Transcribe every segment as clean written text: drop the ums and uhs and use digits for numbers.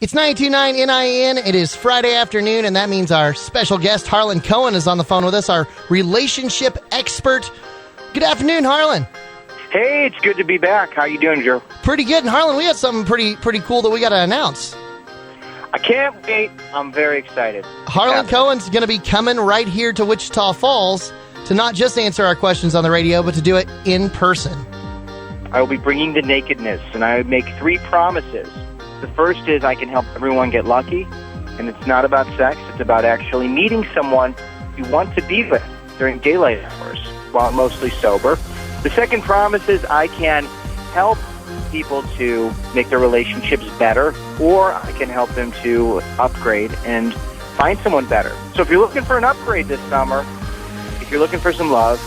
It's 92.9 NIN. It is Friday afternoon, and that means our special guest, Harlan Cohen, is on the phone with us, our relationship expert. Good afternoon, Harlan. Hey, it's good to be back. How you doing, Joe? Pretty good. And Harlan, we have something pretty cool that we got to announce. I can't wait. I'm very excited. Harlan Cohen's going to be coming right here to Wichita Falls to not just answer our questions on the radio, but to do it in person. I will be bringing the nakedness, and I make 3 promises. The first is I can help everyone get lucky, and it's not about sex. It's about actually meeting someone you want to be with during daylight hours while mostly sober. The second promise is I can help people to make their relationships better, or I can help them to upgrade and find someone better. So if you're looking for an upgrade this summer, if you're looking for some love,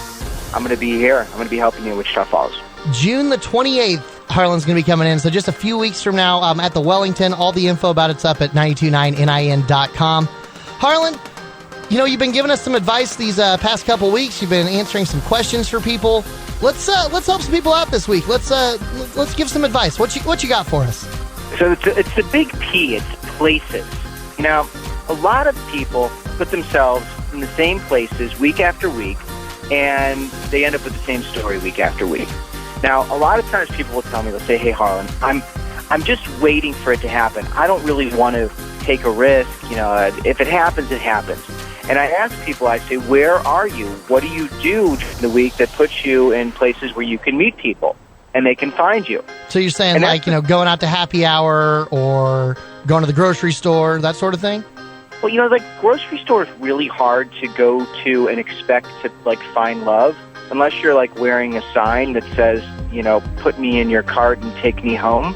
I'm going to be here. I'm going to be helping you in Wichita Falls. June the 28th, Harlan's going to be coming in. So just a few weeks from now at the Wellington. All the info about it's up at 929nin.com. Harlan, you know, you've been giving us some advice these past couple weeks. You've been answering some questions for people. Let's help some people out this week. Let's give some advice. What you got for us? So it's the big P. It's places. Now, a lot of people put themselves in the same places week after week, and they end up with the same story week after week. Now, a lot of times people will tell me, they'll say, "Hey, Harlan, I'm just waiting for it to happen. I don't really want to take a risk. You know, if it happens, it happens." And I ask people, I say, "Where are you? What do you do during the week that puts you in places where you can meet people and they can find you?" So you're saying, like, going out to happy hour or going to the grocery store, that sort of thing? Well, you know, the grocery store is really hard to go to and expect to, like, find love unless you're, like, wearing a sign that says, you know, "Put me in your cart and take me home,"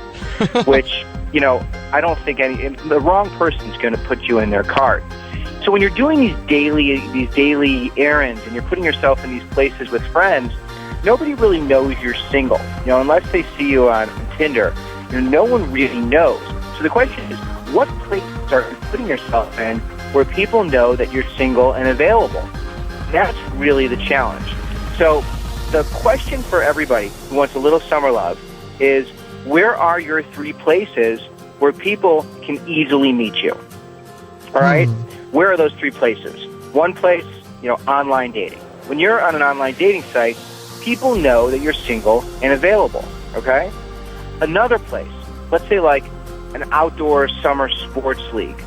which, you know, I don't think the wrong person's going to put you in their cart. So when you're doing these daily errands and you're putting yourself in these places with friends, nobody really knows you're single. You know, unless they see you on Tinder, you know, no one really knows. So the question is, what places are you putting yourself in where people know that you're single and available? That's really the challenge. So the question for everybody who wants a little summer love is, where are your 3 places where people can easily meet you? All right? Where are those 3 places? One place, you know, online dating. When you're on an online dating site, people know that you're single and available, okay? Another place, let's say like an outdoor summer sports league,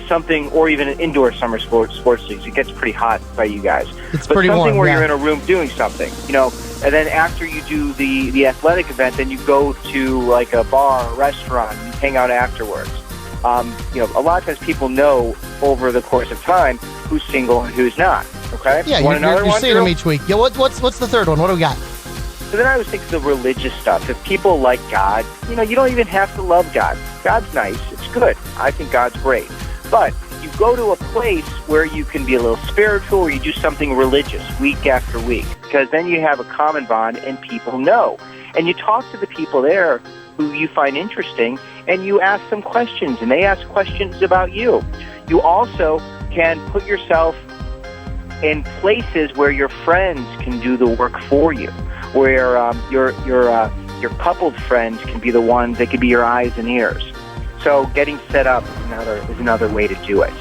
something, or even an indoor summer sports leagues. It gets pretty hot by you guys. It's pretty something warm, where yeah. You're in a room doing something, you know, and then after you do the athletic event, then you go to like a bar or restaurant and hang out afterwards. You know, a lot of times people know over the course of time who's single and who's not. Okay? Yeah, you're seeing them each week. Yeah, what's the third one? What do we got? So then I always think the religious stuff. If people like God, you know, you don't even have to love God. God's nice. It's good. I think God's great. But you go to a place where you can be a little spiritual, or you do something religious week after week, because then you have a common bond and people know. And you talk to the people there who you find interesting, and you ask them questions, and they ask questions about you. You also can put yourself in places where your friends can do the work for you, where your coupled friends can be the ones that can be your eyes and ears. So getting set up is another way to do it.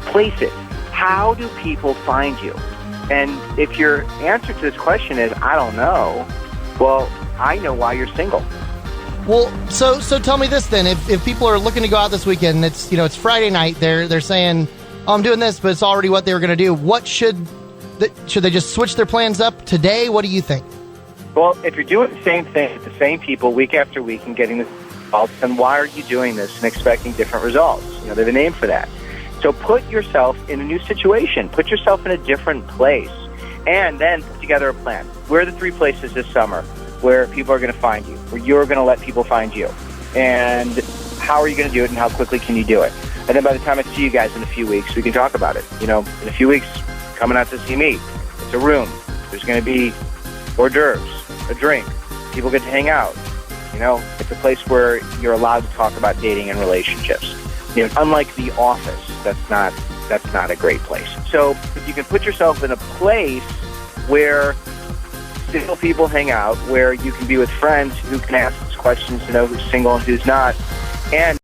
Places. How do people find you? And if your answer to this question is, "I don't know," well, I know why you're single. Well, so tell me this then. If people are looking to go out this weekend, it's Friday night. They're saying, "Oh, I'm doing this," but it's already what they were going to do. What should they just switch their plans up today? What do you think? Well, if you're doing the same thing with the same people week after week and getting the results, then why are you doing this and expecting different results? You know, they have a name for that. So put yourself in a new situation. Put yourself in a different place, and then put together a plan. Where are the 3 places this summer where people are going to find you, where you're going to let people find you? And how are you going to do it, and how quickly can you do it? And then by the time I see you guys in a few weeks, we can talk about it. You know, in a few weeks, coming out to see me. It's a room. There's going to be hors d'oeuvres, a drink. People get to hang out. You know, it's a place where you're allowed to talk about dating and relationships. You know, unlike the office, that's not a great place. So if you can put yourself in a place where single people hang out, where you can be with friends who can ask questions to know who's single and who's not, and